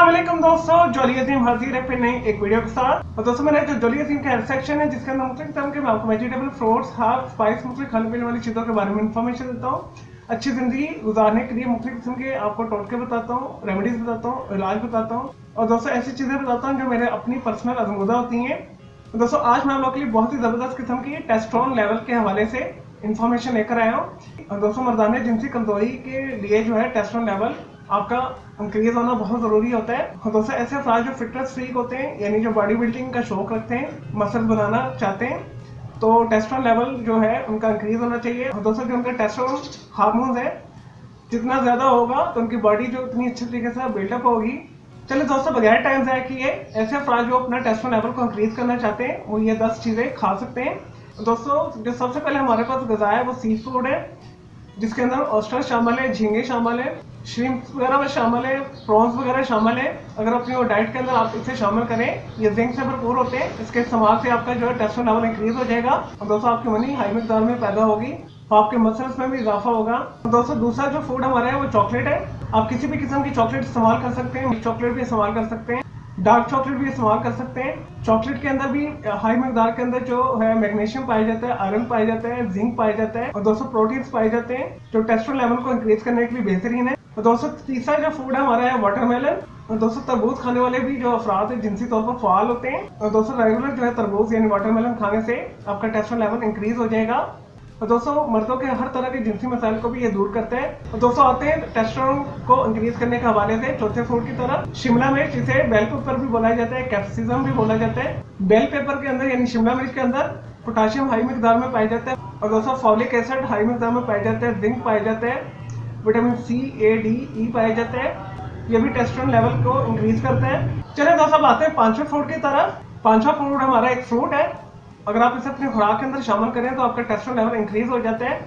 अस्सलाम वालेकुम दोस्तों, जोली अजीम हाजिर है फिर नई एक वीडियो के साथ। और दोस्तों मेरा जो जोली अजीम का हेल्थ सेक्शन है जिसके अंदर मुख्तलिफ तरह के मैं आपको वेजिटेबल, फ्रूट्स, हर्ब, स्पाइस, मुख्तलिफ खाने पीने वाली चीज़ों के बारे में इंफॉर्मेशन देता हूँ। अच्छी जिंदगी गुजारने के लिए मुख्तलिफ किस्म के आपको टोटके बताता हूँ, रेमेडीज बताता हूँ, इलाज बताता हूँ और दोस्तों ऐसी चीज़ें बताता हूँ जो मेरे अपनी पर्सनल आजमूदा होती हैं। तो दोस्तों आज मैं आप लोगों के लिए बहुत ही ज़बरदस्त किस्म की टेस्टोस्टेरोन लेवल के हवाले से इंफॉर्मेशन लेकर आया हूँ। और दोस्तों मर्दाने जिनसी कमजोरी के लिए जो है टेस्टोस्टेरोन लेवल आपका इंक्रीज होना बहुत जरूरी होता है। और दोस्तों ऐसे अफराद जो फिटनेस फ्रीक होते हैं यानी जो बॉडी बिल्डिंग का शौक रखते हैं, मसल बनाना चाहते हैं, तो टेस्टोस्टेरोन लेवल जो है उनका इंक्रीज होना चाहिए। और दोस्तों जो उनका टेस्टोस्टेरोन हार्मोन है जितना ज्यादा होगा तो उनकी बॉडी जो इतनी अच्छी तरीके से बिल्डअप होगी। चलिए दोस्तों बगैर टाइम ज़ाया किए ऐसे अफराद जो अपना टेस्टोस्टेरोन लेवल को इंक्रीज करना चाहते हैं वो ये 10 चीज़ें खा सकते हैं। दोस्तों जो सबसे पहले हमारे पास ग़िज़ा है वो सी फूड है, जिसके अंदर ऑयस्टर शामिल है, झींगे शामिल है, श्रिम्प वगैरह में शामिल है, प्रॉन्स वगैरह शामिल है। अगर अपनी डाइट के अंदर आप इसे शामिल करें, ये जिंक से भरपूर होते हैं। इसके इस्तेमाल से आपका जो है टेस्टोस्टेरोन लेवल इंक्रीज हो जाएगा और दोस्तों आपकी मनी हाई मिकदार में पैदा होगी और आपके मसल्स में भी इजाफा होगा। दोस्तों दूसरा जो फूड हमारा है वो चॉकलेट है। आप किसी भी किस्म की चॉकलेट इस्तेमाल कर सकते हैं, चॉकलेट भी इस्तेमाल कर सकते हैं, डार्क चॉकलेट भी इस्तेमाल कर सकते हैं। चॉकलेट के अंदर भी हाई मिकदार के अंदर जो है मैग्नीशियम पाया जाता है, आयरन पाया जाता है, जिंक पाया जाता है और दोस्तों प्रोटीन्स पाए जाते हैं जो टेस्टोस्टेरोन लेवल को इंक्रीज करने के लिए बेहतरीन है। और दोस्तों तीसरा जो फूड हमारा है वाटरमेलन। और दोस्तों तरबूज खाने वाले भी जो अफराद है जिनसी तौर पर फाल होते हैं और दोस्तों रेगुलर जो है तरबूज यानी वाटरमेलन खाने से आपका टेस्टोस्टेरोन लेवल इंक्रीज हो जाएगा और दोस्तों मर्दों के हर तरह के जिनसी मसाइल को भी ये दूर करता है। और दोस्तों आते हैं टेस्टोस्टेरोन को इंक्रीज करने के हवाले से चौथे फूड की तरफ। शिमला मिर्च, जिसे बेल पेपर भी बोला जाता है, कैप्सिकम भी बोला जाता है। बेल पेपर के अंदर यानी शिमला मिर्च के अंदर पोटाशियम हाई मिकदार में पाया जाता है और दोस्तों फॉलिक एसिड हाई मिकदार में पाया जाता है, जिंक पाया जाता है, विटामिन सी, ए, डी, ई पाया जाता है। ये भी टेस्टोस्टेरोन लेवल को इंक्रीज करता है। चलिए दोस्तों आते हैं पांचवें फूड की तरफ। पांचवा फूड हमारा एक फ्रूट है। अगर आप इसे अपनी खुराक के अंदर शामिल करें तो आपका टेस्टोस्टेरोन लेवल इंक्रीज हो जाता है।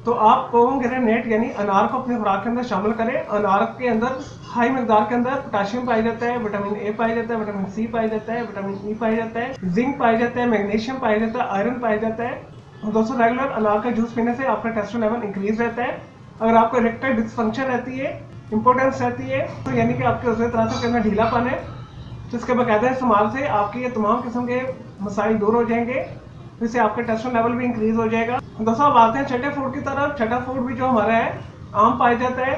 तो आप पोमेग्रेनेट यानी अनार को अपनी खुराक के अंदर शामिल करें। अनार के अंदर हाई मिकदार के अंदर पोटाशियम पाया जाता है, विटामिन ए पाया जाता है, विटामिन सी पाया जाता है, विटामिन ई पाया जाता है, जिंक पाया जाता है, मैग्नीशियम पाया जाता है, आयरन पाया जाता है। और दोस्तों रेगुलर अनार का जूस पीने से आपका टेस्टोस्टेरोन लेवल इंक्रीज रहता है। अगर आपको इरेक्टाइल डिसफंक्शन रहती है, इंपोर्टेंस रहती है, तो यानी कि आपके उसमें तरह के अंदर ढीलापन है, तो इसके बाकायदा इस्तेमाल से आपके ये तमाम किस्म के मसाइल दूर हो जाएंगे, जिससे आपका टेस्टोस्टेरोन लेवल भी इंक्रीज हो जाएगा। दोस्तों अब आते हैं छठे फूड की तरफ। छठा फूड भी जो हमारा है आम पाया जाता है,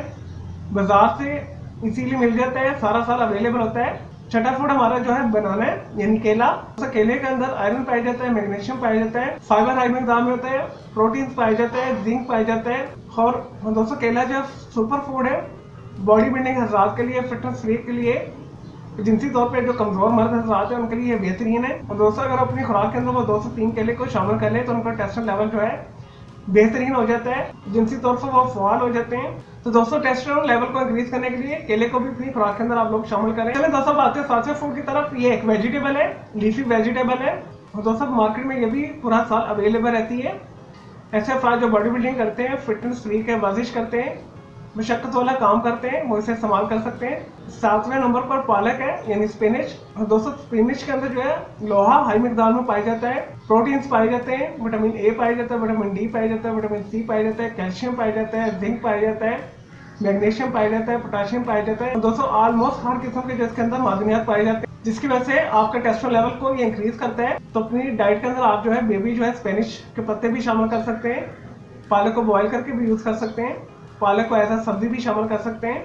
बाजार से इजीली मिल जाता है, सारा साल अवेलेबल होता है। छठा फूड हमारा जो है बनाना है यानी केला। तो केले के अंदर आयरन पाया जाता है, मैग्नीशियम पाया जाता है, फाइबर हाई मिकदार में होता है, प्रोटीन्स पाया जाता है, जिंक पाया जाता है। और दोस्तों केला जो सुपर फूड है बॉडी बिल्डिंग हजरात के लिए, फिटनेस फ्रीक के लिए, जिनसी तौर पे जो कमजोर मर्द हजरात है उनके लिए बेहतरीन है। और दोस्तों अगर अपनी खुराक के अंदर वो 2 से 3 केले को शामिल कर ले तो उनका टेस्टोस्टेरोन लेवल जो है बेहतरीन हो जाता है, जिनसी तौर पर वो फाल हो जाते हैं। तो दोस्तों टेस्टोस्टेरोन लेवल को इंक्रीज करने के लिए केले को भी अपनी खुराक के अंदर आप लोग शामिल करें। चलिए दोस्तों बात है सातवें फूड की तरफ। ये एक वेजिटेबल है, लीफी वेजिटेबल है और दोस्तों मार्केट में ये भी पूरा साल अवेलेबल रहती है। ऐसे अफराद जो बॉडी बिल्डिंग करते हैं, फिटनेस फ्रीक है, वर्जिश करते हैं, मशक्कत वाला काम करते हैं, वो इसे इस्तेमाल कर सकते हैं। सातवें नंबर पर पालक है यानी स्पिनच। और दोस्तों स्पिनच के अंदर जो है लोहा हाई मिकदार में पाया जाता है, प्रोटीन्स पाए जाते हैं, विटामिन ए पाया जाता है, विटामिन डी पाया जाता है, विटामिन सी पाया जाता है, कैल्शियम पाया जाता है, जिंक पाया जाता है, मैग्नीशियम पाया जाता है, पोटाशियम पाया जाता है। दोस्तों ऑलमोस्ट हर किस्म के जिसके अंदर मादनियात पाए जाते हैं, जिसकी वजह से आपका टेस्टोस्टेरोन लेवल को ये इंक्रीज करता है। तो अपनी डाइट के अंदर आप जो है बेबी जो है स्पेनिश के पत्ते भी शामिल कर सकते हैं, पालक को बॉयल करके भी यूज कर सकते हैं, पालक को ऐसा सब्जी भी शामिल कर सकते हैं,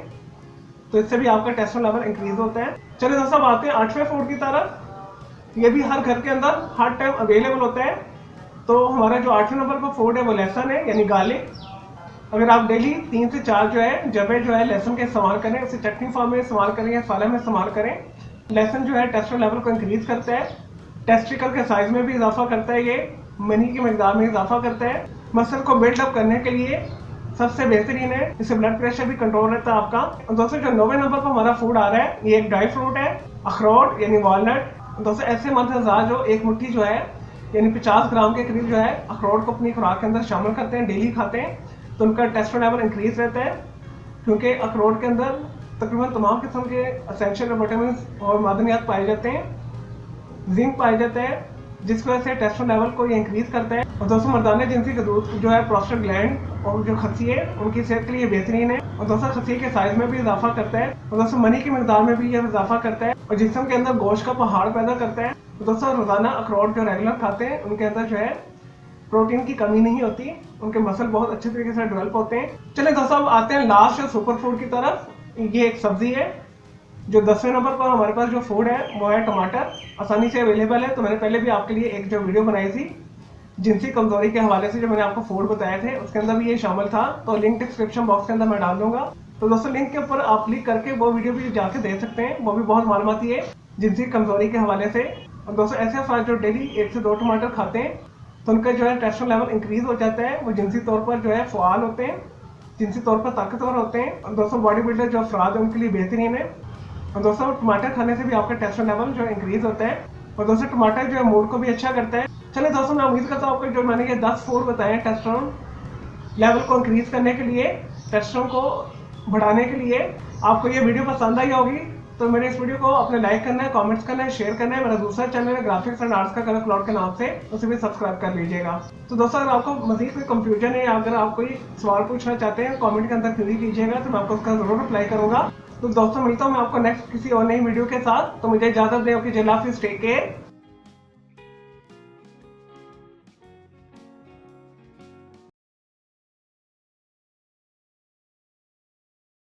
तो इससे भी आपका टेस्टोस्टेरोन लेवल इंक्रीज होता है। चलिए दोस्तों अब आते हैं आठवें फूड की तरफ। ये भी हर घर के अंदर हर टाइम अवेलेबल होता है। तो हमारा जो 8वें नंबर पर फूड है वो लहसुन है यानी गार्लिक। अगर आप डेली 3 से 4 जो है जबे जो है लहसुन के इस्तेमाल करें, उसे चटनी फॉर्म में इस्तेमाल करें या सालन में इस्तेमाल करें, लहसुन जो है टेस्टोस्टेरोन लेवल को इंक्रीज करता है, टेस्टिकल के साइज में भी इजाफा करता है, ये मनी की मिकदार में इजाफा करता है, मसल को बिल्डअप करने के लिए सबसे बेहतरीन है, इससे ब्लड प्रेशर भी कंट्रोल रहता है आपका। और दोस्तों जो 9वें नंबर पर हमारा फूड आ रहा है ये एक ड्राई फ्रूट है, अखरोट यानी वॉलनट। दोस्तों ऐसे मर्द हज़रात जो एक मुट्ठी जो है यानी 50 ग्राम के करीब जो है अखरोट को अपनी खुराक के अंदर शामिल करते हैं, डेली खाते हैं, तो उनका टेस्टोस्टेरोन लेवल इंक्रीज रहता है, क्योंकि अखरोट के अंदर तकरीबन तमाम किस्म के एसेंशियल विटामिन और मादनियात पाए जाते हैं, जिंक पाया जाता है, जिसकी वजह से टेस्टोस्टेरोन लेवल को ये इंक्रीज करता है। और दोस्तों मर्दाना जिनसी का दूध जो है प्रोस्टेट ग्लैंड और जो खस्सी है उनकी सेहत के लिए बेहतरीन है। और दोस्तों खस्सी के साइज में भी इजाफा करता है। और दोस्तों मनी की मिकदार में भी यह इजाफा करता है और जिस्म के अंदर गोश्त का पहाड़ पैदा करता है। तो दोस्तों रोजाना अखरोट जो रेगुलर खाते हैं उनके अंदर जो है प्रोटीन की कमी नहीं होती, उनके मसल बहुत अच्छे तरीके से डेवलप होते हैं। चलिए दोस्तों अब आते हैं लास्ट सुपर फूड की तरफ। ये एक सब्जी है जो 10वें नंबर पर हमारे पास जो फूड है वो है टमाटर। आसानी से अवेलेबल है। तो मैंने पहले भी आपके लिए एक जो वीडियो बनाई थी जिनसी कमजोरी के हवाले से, जो मैंने आपको फूड बताए थे, उसके अंदर भी ये शामिल था। तो लिंक डिस्क्रिप्शन बॉक्स के अंदर मैं डाल दूंगा। तो दोस्तों लिंक के ऊपर आप क्लिक करके वो वीडियो भी जाके देख सकते हैं, वो भी बहुत मालूमाती है जिनसी कमजोरी के हवाले से। और दोस्तों ऐसे अफराद जो डेली 1 से 2 टमाटर खाते हैं तो उनका जो है टेस्टोस्टेरोन लेवल इंक्रीज हो जाता है। वो जिनसी तौर पर जो है फ़आल होते हैं, जिनसी तौर पर ताकतवर होते हैं। और दोस्तों बॉडी बिल्डर जो अफराद है उनके लिए बेहतरीन है। और दोस्तों टमाटर खाने से भी आपका टेस्टोस्टेरोन लेवल जो इंक्रीज होता है। और दोस्तों टमाटर जो है मूड को भी अच्छा करता है। चलिए दोस्तों मैं उम्मीद करता हूँ आपको जो मैंने ये 10 फूड बताए हैं टेस्टोस्टेरोन लेवल को इंक्रीज करने के लिए, टेस्टोस्टेरोन को बढ़ाने के लिए, आपको ये वीडियो पसंद आई होगी। तो मेरे इस वीडियो को अपने लाइक करना है, कमेंट्स करना है, शेयर करना है। मेरा दूसरा चैनल है ग्राफिक्स एंड आर्ट्स का कलर क्लाउड के नाम से, उसे भी सब्सक्राइब कर लीजिएगा। तो दोस्तों अगर आपको मजीद कोई कंफ्यूजन है या अगर आप कोई सवाल पूछना चाहते हैं कमेंट के अंदर क्वेरी कीजिएगा, तो मैं आपको उसका जरूर रिप्लाई करूंगा। तो दोस्तों मिलता हूँ मैं आपको नेक्स्ट किसी और नई वीडियो के साथ। तो मुझे इजाजत दें, ओके, जय हाफिज़, टेक केयर।